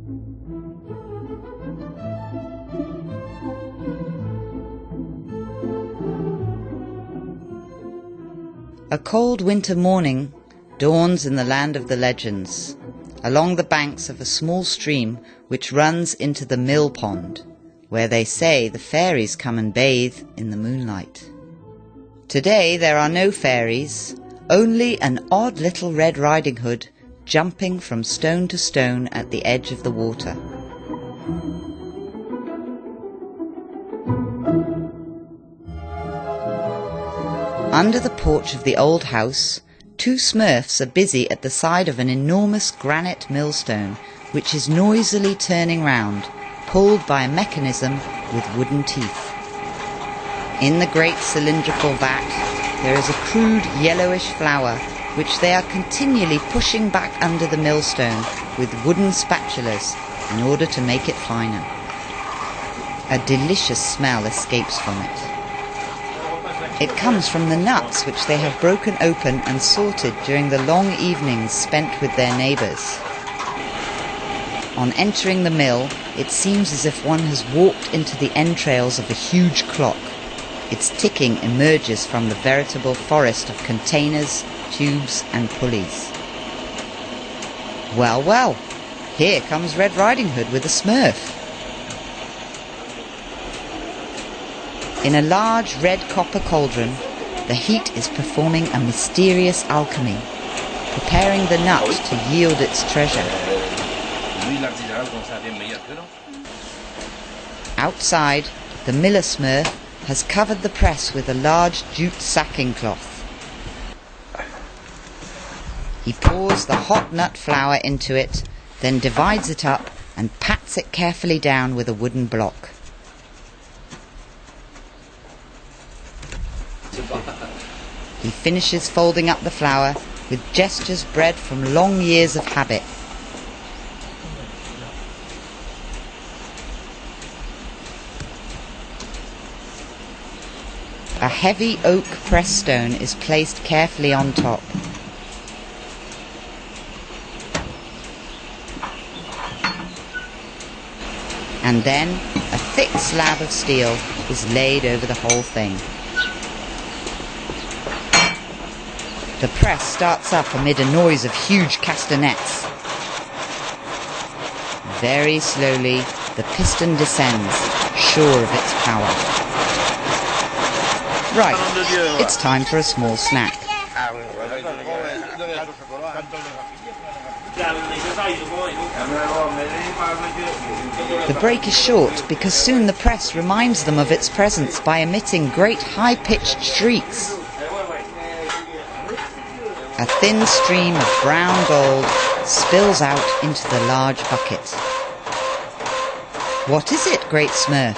A cold winter morning dawns in the land of the legends, along the banks of a small stream which runs into the mill pond, where they say the fairies come and bathe in the moonlight. Today there are no fairies, only an odd little Red Riding Hood jumping from stone to stone at the edge of the water. Under the porch of the old house, two Smurfs are busy at the side of an enormous granite millstone which is noisily turning round, pulled by a mechanism with wooden teeth. In the great cylindrical vat there is a crude yellowish flour which they are continually pushing back under the millstone with wooden spatulas in order to make it finer. A delicious smell escapes from it. It comes from the nuts which they have broken open and sorted during the long evenings spent with their neighbours. On entering the mill, it seems as if one has walked into the entrails of a huge clock. Its ticking emerges from the veritable forest of containers, tubes and pulleys. Well, well, here comes Red Riding Hood with a Smurf. In a large red copper cauldron, the heat is performing a mysterious alchemy, preparing the nut to yield its treasure. Outside, the miller Smurf has covered the press with a large jute sacking cloth. He pours the hot nut flour into it, then divides it up and pats it carefully down with a wooden block. He finishes folding up the flour with gestures bred from long years of habit. A heavy oak press stone is placed carefully on top. And then a thick slab of steel is laid over the whole thing. The press starts up amid a noise of huge castanets. Very slowly, the piston descends, sure of its power. Right, it's time for a small snack. The break is short because soon the press reminds them of its presence by emitting great high-pitched shrieks. A thin stream of brown gold spills out into the large bucket. What is it, Great Smurf?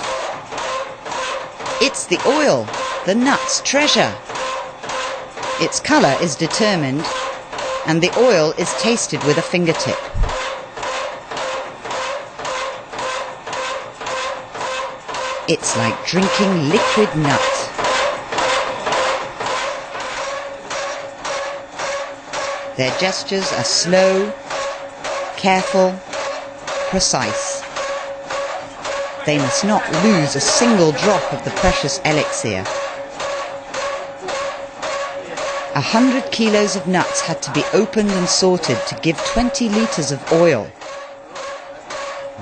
It's the oil, the nut's treasure. Its colour is determined, and the oil is tasted with a fingertip. It's like drinking liquid nut. Their gestures are slow, careful, precise. They must not lose a single drop of the precious elixir. 100 kilos of nuts had to be opened and sorted to give 20 litres of oil.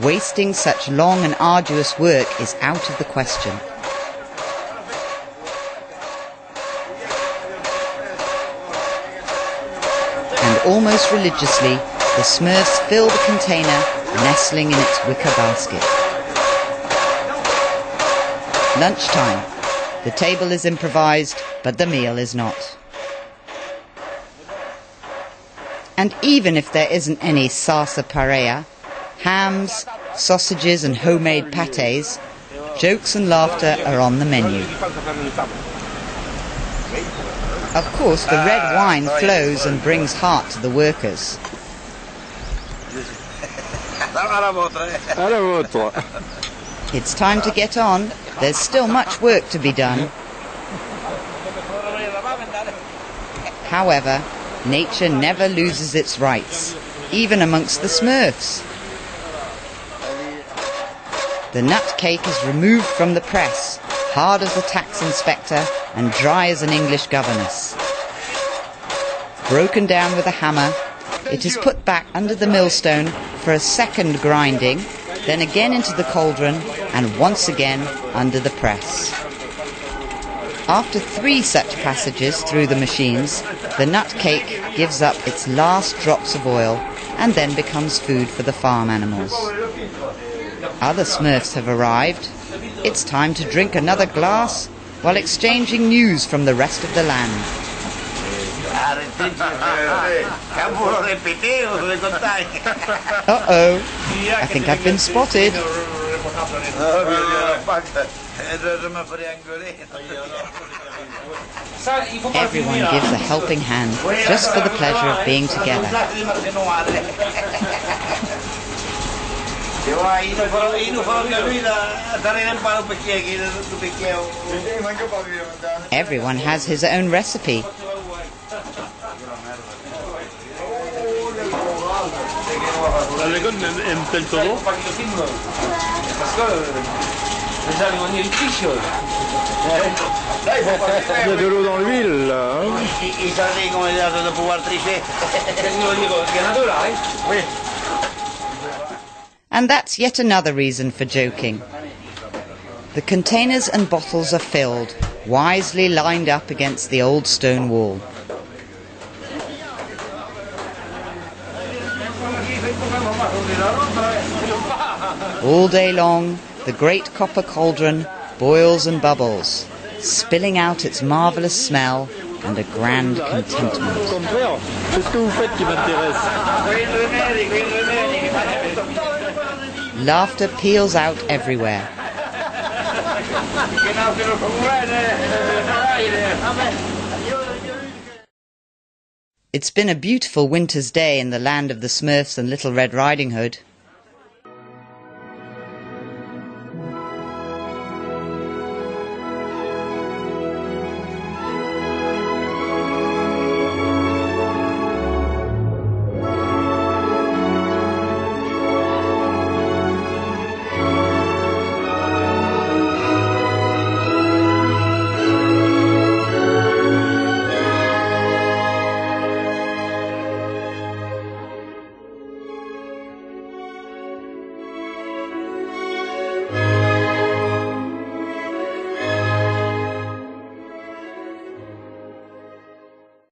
Wasting such long and arduous work is out of the question. Almost religiously, the Smurfs fill the container, nestling in its wicker basket. Lunchtime. The table is improvised, but the meal is not. And even if there isn't any salsa paella, hams, sausages and homemade pâtés, jokes and laughter are on the menu. Of course, the red wine flows and brings heart to the workers. It's time to get on. There's still much work to be done. However, nature never loses its rights, even amongst the Smurfs. The nut cake is removed from the press, hard as a tax inspector and dry as an English governess. Broken down with a hammer, it is put back under the millstone for a second grinding, then again into the cauldron and once again under the press. After 3 such passages through the machines, the nut cake gives up its last drops of oil and then becomes food for the farm animals. Other Smurfs have arrived. It's time to drink another glass while exchanging news from the rest of the land. Uh-oh, I think I've been spotted. Everyone gives a helping hand, just for the pleasure of being together. Everyone has his own recipe. Il y a de l'eau dans l'huile, là. And that's yet another reason for joking. The containers and bottles are filled, wisely lined up against the old stone wall. All day long, the great copper cauldron boils and bubbles, spilling out its marvellous smell and a grand contentment. Laughter peals out everywhere. It's been a beautiful winter's day in the land of the Smurfs and Little Red Riding Hood.